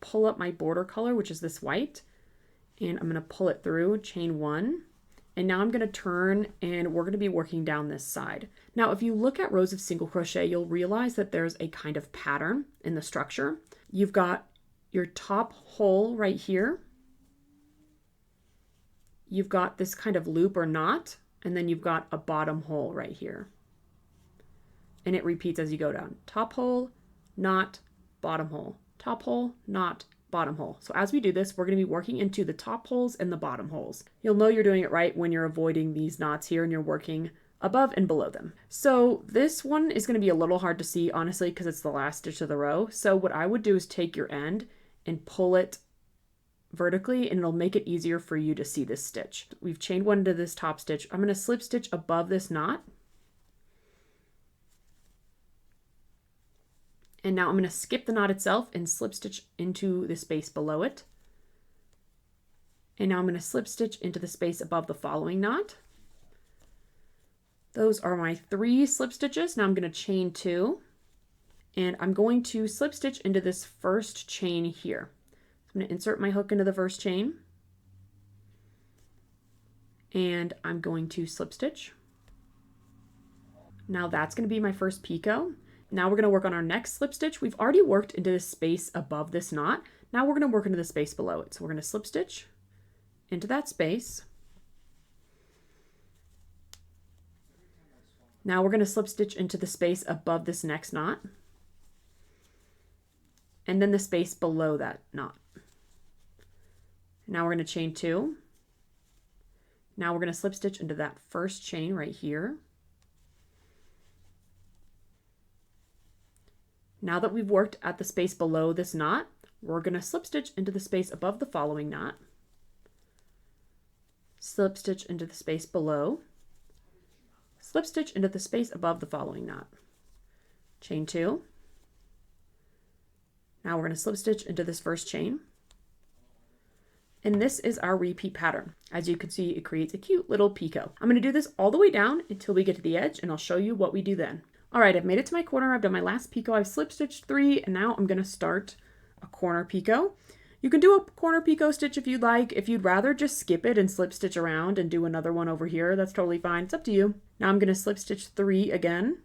pull up my border color, which is this white, and I'm going to pull it through, chain 1. And now I'm going to turn and we're going to be working down this side. Now, if you look at rows of single crochet, you'll realize that there's a kind of pattern in the structure. You've got your top hole right here. You've got this kind of loop or knot, and then you've got a bottom hole right here. And it repeats as you go down. Top hole, knot, bottom hole. Top hole, knot, bottom hole. So as we do this, we're going to be working into the top holes and the bottom holes. You'll know you're doing it right when you're avoiding these knots here and you're working above and below them. So this one is going to be a little hard to see, honestly, because it's the last stitch of the row. So what I would do is take your end and pull it vertically, and it'll make it easier for you to see this stitch. We've chained 1 into this top stitch. I'm going to slip stitch above this knot. And now I'm going to skip the knot itself and slip stitch into the space below it. And now I'm going to slip stitch into the space above the following knot. Those are my 3 slip stitches. Now I'm going to chain 2. And I'm going to slip stitch into this first chain here. I'm going to insert my hook into the first chain. And I'm going to slip stitch. Now that's going to be my first picot. Now we're going to work on our next slip stitch. We've already worked into the space above this knot. Now we're going to work into the space below it. So we're going to slip stitch into that space. Now we're going to slip stitch into the space above this next knot. And then the space below that knot. Now we're going to chain 2. Now we're going to slip stitch into that first chain right here. Now that we've worked at the space below this knot, we're going to slip stitch into the space above the following knot, slip stitch into the space below, slip stitch into the space above the following knot, chain 2. Now we're going to slip stitch into this first chain. And this is our repeat pattern. As you can see, it creates a cute little picot. I'm going to do this all the way down until we get to the edge, and I'll show you what we do then. All right, I've made it to my corner. I've done my last picot. I've slip stitched 3, and now I'm going to start a corner picot. You can do a corner picot stitch if you'd like. If you'd rather just skip it and slip stitch around and do another one over here, that's totally fine. It's up to you. Now I'm going to slip stitch 3 again.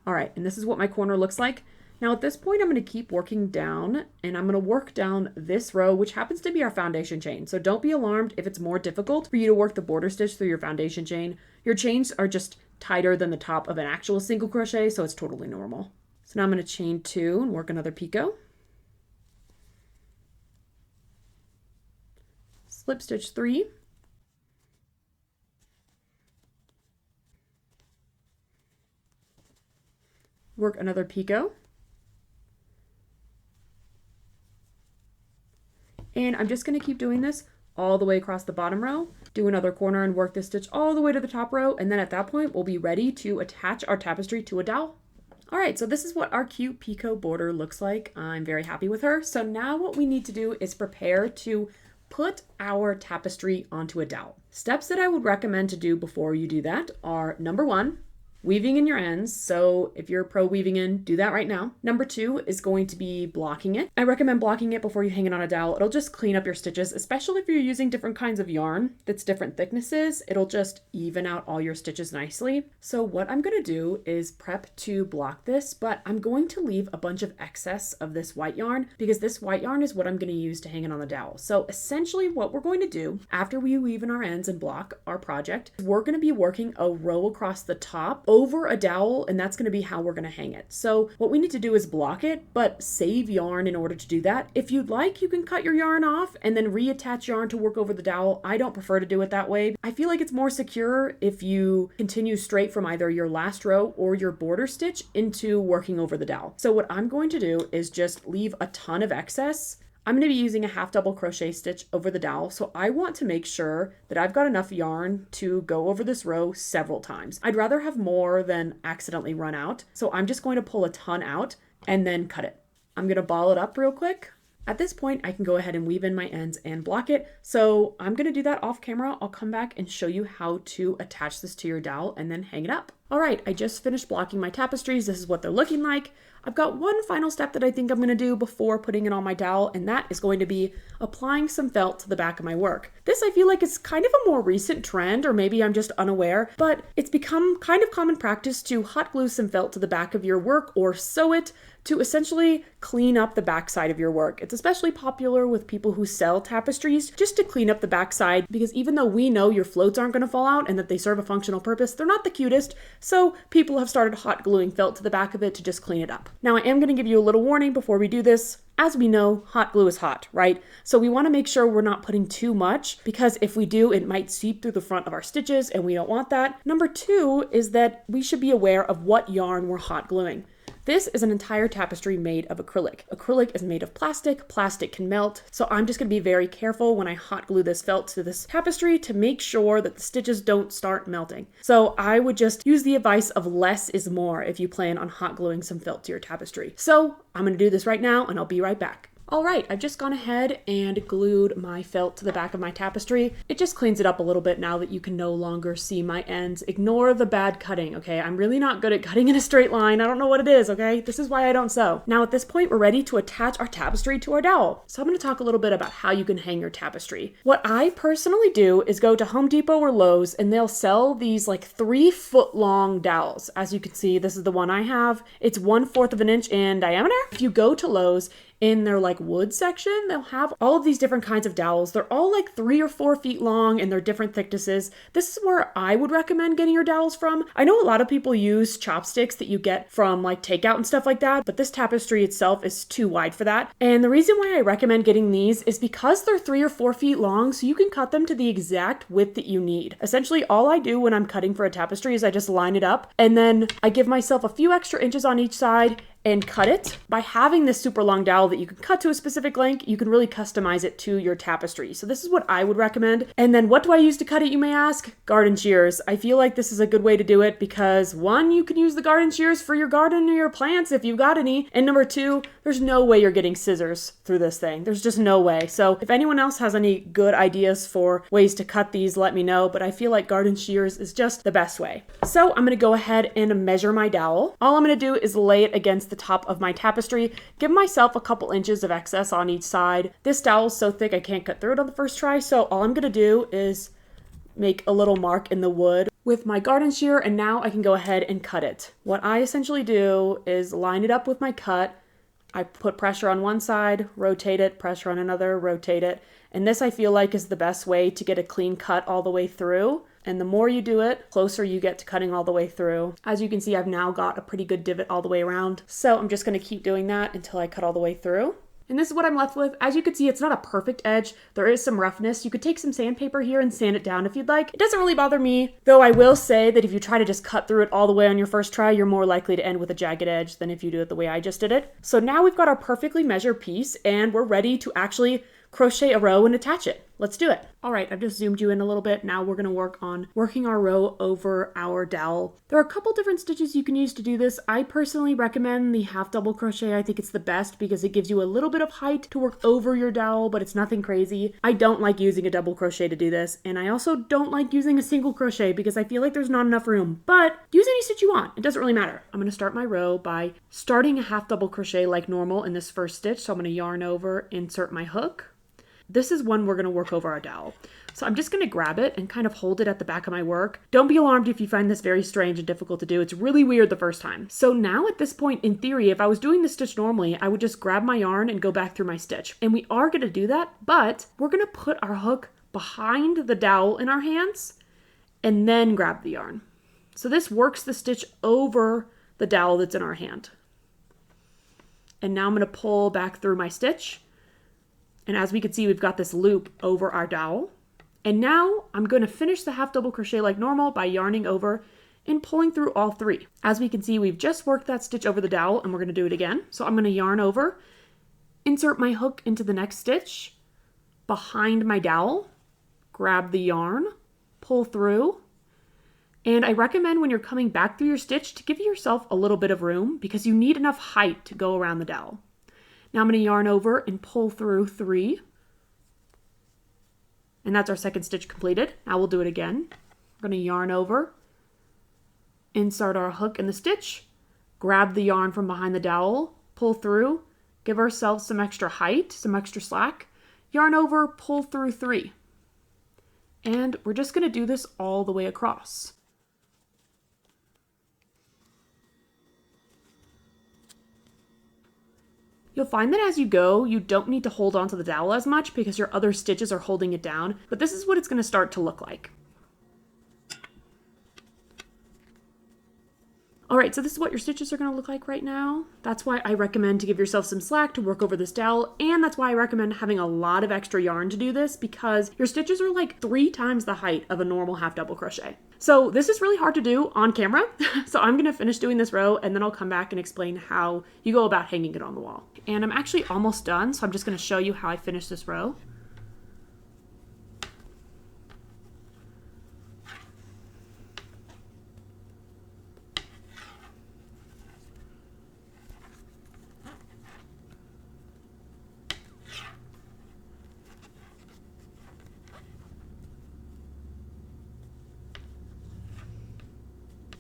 All right, and this is what my corner looks like. Now at this point, I'm going to keep working down, and I'm going to work down this row, which happens to be our foundation chain. So don't be alarmed if it's more difficult for you to work the border stitch through your foundation chain. Your chains are just tighter than the top of an actual single crochet, so it's totally normal. So now I'm going to chain 2 and work another picot. Slip stitch 3. Work another picot. And I'm just going to keep doing this all the way across the bottom row, do another corner and work this stitch all the way to the top row. And then at that point, we'll be ready to attach our tapestry to a dowel. All right, so this is what our cute picot border looks like. I'm very happy with her. So now what we need to do is prepare to put our tapestry onto a dowel. Steps that I would recommend to do before you do that are number 1, weaving in your ends. So if you're pro weaving in, do that right now. Number 2 is going to be blocking it. I recommend blocking it before you hang it on a dowel. It'll just clean up your stitches, especially if you're using different kinds of yarn that's different thicknesses. It'll just even out all your stitches nicely. So what I'm going to do is prep to block this, but I'm going to leave a bunch of excess of this white yarn because this white yarn is what I'm going to use to hang it on the dowel. So essentially what we're going to do after we weave in our ends and block our project, we're going to be working a row across the top over a dowel, and that's going to be how we're going to hang it. So what we need to do is block it, but save yarn in order to do that. If you'd like, you can cut your yarn off and then reattach yarn to work over the dowel. I don't prefer to do it that way. I feel like it's more secure if you continue straight from either your last row or your border stitch into working over the dowel. So what I'm going to do is just leave a ton of excess. I'm going to be using a half double crochet stitch over the dowel, so I want to make sure that I've got enough yarn to go over this row several times. I'd rather have more than accidentally run out, so I'm just going to pull a ton out and then cut it. I'm going to ball it up real quick. At this point, I can go ahead and weave in my ends and block it. So I'm going to do that off camera. I'll come back and show you how to attach this to your dowel and then hang it up. All right, I just finished blocking my tapestries. This is what they're looking like. I've got one final step that I think I'm going to do before putting it on my dowel, and that is going to be applying some felt to the back of my work. This I feel like is kind of a more recent trend, or maybe I'm just unaware, but it's become kind of common practice to hot glue some felt to the back of your work or sew it to essentially clean up the backside of your work. It's especially popular with people who sell tapestries just to clean up the backside, because even though we know your floats aren't going to fall out and that they serve a functional purpose, they're not the cutest, so people have started hot gluing felt to the back of it to just clean it up. Now I am going to give you a little warning before we do this. As we know, hot glue is hot, right? So we want to make sure we're not putting too much, because if we do, it might seep through the front of our stitches and we don't want that. Number 2 is that we should be aware of what yarn we're hot gluing. This is an entire tapestry made of acrylic. Acrylic is made of plastic. Plastic can melt. So I'm just going to be very careful when I hot glue this felt to this tapestry to make sure that the stitches don't start melting. So I would just use the advice of less is more if you plan on hot gluing some felt to your tapestry. So I'm going to do this right now and I'll be right back. All right, I've just gone ahead and glued my felt to the back of my tapestry. It just cleans it up a little bit now that you can no longer see my ends. Ignore the bad cutting, okay? I'm really not good at cutting in a straight line. I don't know what it is, okay? This is why I don't sew. Now at this point, we're ready to attach our tapestry to our dowel. So I'm gonna talk a little bit about how you can hang your tapestry. What I personally do is go to Home Depot or Lowe's, and they'll sell these like 3-foot long dowels. As you can see, this is the one I have. It's 1/4 of an inch in diameter. If you go to Lowe's, in their like wood section, they'll have all of these different kinds of dowels. They're all like 3 or 4 feet long and they're different thicknesses. This is where I would recommend getting your dowels from. I know a lot of people use chopsticks that you get from like takeout and stuff like that, but this tapestry itself is too wide for that. And the reason why I recommend getting these is because they're 3 or 4 feet long, so you can cut them to the exact width that you need. Essentially, all I do when I'm cutting for a tapestry is I just line it up and then I give myself a few extra inches on each side and cut it. By having this super long dowel that you can cut to a specific length, you can really customize it to your tapestry. So this is what I would recommend. And then what do I use to cut it, you may ask? Garden shears. I feel like this is a good way to do it because 1, you can use the garden shears for your garden or your plants if you've got any. And number 2, there's no way you're getting scissors through this thing. There's just no way. So if anyone else has any good ideas for ways to cut these, let me know. But I feel like garden shears is just the best way. So I'm gonna go ahead and measure my dowel. All I'm gonna do is lay it against the top of my tapestry, give myself a couple inches of excess on each side. This dowel is so thick I can't cut through it on the first try, so all I'm gonna do is make a little mark in the wood with my garden shear, and now I can go ahead and cut it. What I essentially do is line it up with my cut. I put pressure on one side, rotate it, pressure on another, rotate it, and this I feel like is the best way to get a clean cut all the way through. And the more you do it, closer you get to cutting all the way through. As you can see, I've now got a pretty good divot all the way around. So I'm just gonna keep doing that until I cut all the way through. And this is what I'm left with. As you can see, it's not a perfect edge. There is some roughness. You could take some sandpaper here and sand it down if you'd like. It doesn't really bother me, though I will say that if you try to just cut through it all the way on your first try, you're more likely to end with a jagged edge than if you do it the way I just did it. So now we've got our perfectly measured piece and we're ready to actually crochet a row and attach it. Let's do it. All right, I've just zoomed you in a little bit. Now we're gonna work on working our row over our dowel. There are a couple different stitches you can use to do this. I personally recommend the half double crochet. I think it's the best because it gives you a little bit of height to work over your dowel, but it's nothing crazy. I don't like using a double crochet to do this, and I also don't like using a single crochet because I feel like there's not enough room, but use any stitch you want. It doesn't really matter. I'm gonna start my row by starting a half double crochet like normal in this first stitch. So I'm gonna yarn over, insert my hook. This is when we're going to work over our dowel. So I'm just going to grab it and kind of hold it at the back of my work. Don't be alarmed if you find this very strange and difficult to do. It's really weird the first time. So now at this point, in theory, if I was doing this stitch normally, I would just grab my yarn and go back through my stitch. And we are going to do that, but we're going to put our hook behind the dowel in our hands and then grab the yarn. So this works the stitch over the dowel that's in our hand. And now I'm going to pull back through my stitch. And as we can see, we've got this loop over our dowel. And now I'm going to finish the half double crochet like normal by yarning over and pulling through all three. As we can see, we've just worked that stitch over the dowel and we're going to do it again. So I'm going to yarn over, insert my hook into the next stitch, behind my dowel, grab the yarn, pull through. And I recommend when you're coming back through your stitch to give yourself a little bit of room because you need enough height to go around the dowel. Now I'm going to yarn over and pull through 3. And that's our second stitch completed. Now we'll do it again. We're going to yarn over, insert our hook in the stitch, grab the yarn from behind the dowel, pull through, give ourselves some extra height, some extra slack, yarn over, pull through 3. And we're just going to do this all the way across. You'll find that as you go, you don't need to hold onto the dowel as much because your other stitches are holding it down, but this is what it's going to start to look like. All right, so this is what your stitches are going to look like right now. That's why I recommend to give yourself some slack to work over this dowel, and that's why I recommend having a lot of extra yarn to do this because your stitches are like 3 times the height of a normal half double crochet. So this is really hard to do on camera, so I'm going to finish doing this row and then I'll come back and explain how you go about hanging it on the wall. And I'm actually almost done, so I'm just going to show you how I finish this row.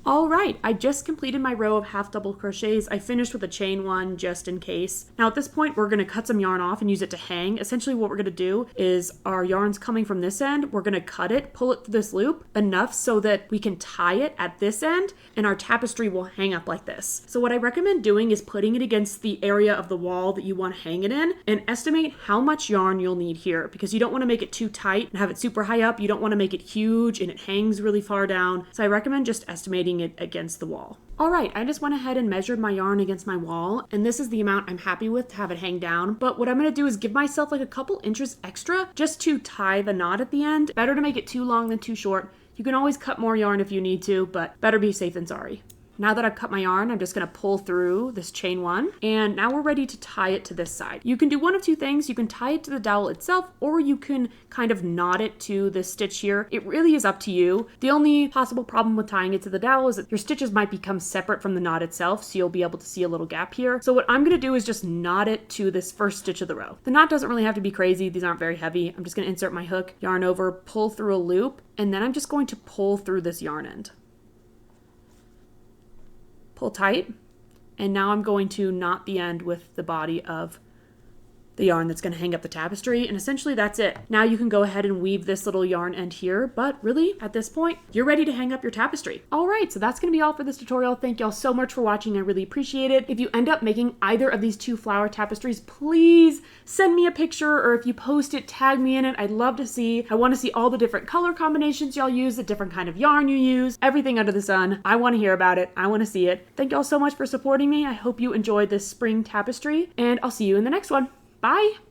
All right, I just completed my row of half double crochets. I finished with a chain one just in case. Now at this point, we're gonna cut some yarn off and use it to hang. Essentially what we're gonna do is our yarn's coming from this end. We're gonna cut it, pull it through this loop enough so that we can tie it at this end and our tapestry will hang up like this. So what I recommend doing is putting it against the area of the wall that you wanna hang it in and estimate how much yarn you'll need here because you don't wanna make it too tight and have it super high up. You don't wanna make it huge and it hangs really far down. So I recommend just estimating it against the wall. All right, I just went ahead and measured my yarn against my wall, and this is the amount I'm happy with to have it hang down. But what I'm gonna do is give myself like a couple inches extra just to tie the knot at the end. Better to make it too long than too short. You can always cut more yarn if you need to, but better be safe than sorry. Now that I've cut my yarn, I'm just gonna pull through this chain one, and now we're ready to tie it to this side. You can do one of two things. You can tie it to the dowel itself, or you can kind of knot it to this stitch here. It really is up to you. The only possible problem with tying it to the dowel is that your stitches might become separate from the knot itself, so you'll be able to see a little gap here. So what I'm gonna do is just knot it to this first stitch of the row. The knot doesn't really have to be crazy. These aren't very heavy. I'm just gonna insert my hook, yarn over, pull through a loop, and then I'm just going to pull through this yarn end. Pull tight, and now I'm going to knot the end with the body of the yarn that's going to hang up the tapestry, and essentially that's it. Now you can go ahead and weave this little yarn end here, but really at this point you're ready to hang up your tapestry. All right, so that's going to be all for this tutorial. Thank y'all so much for watching. I really appreciate it. If you end up making either of these 2 flower tapestries, please send me a picture, or if you post it, tag me in it. I'd love to see. I want to see all the different color combinations y'all use, the different kind of yarn you use, everything under the sun. I want to hear about it. I want to see it. Thank y'all so much for supporting me. I hope you enjoyed this spring tapestry, and I'll see you in the next one. Bye!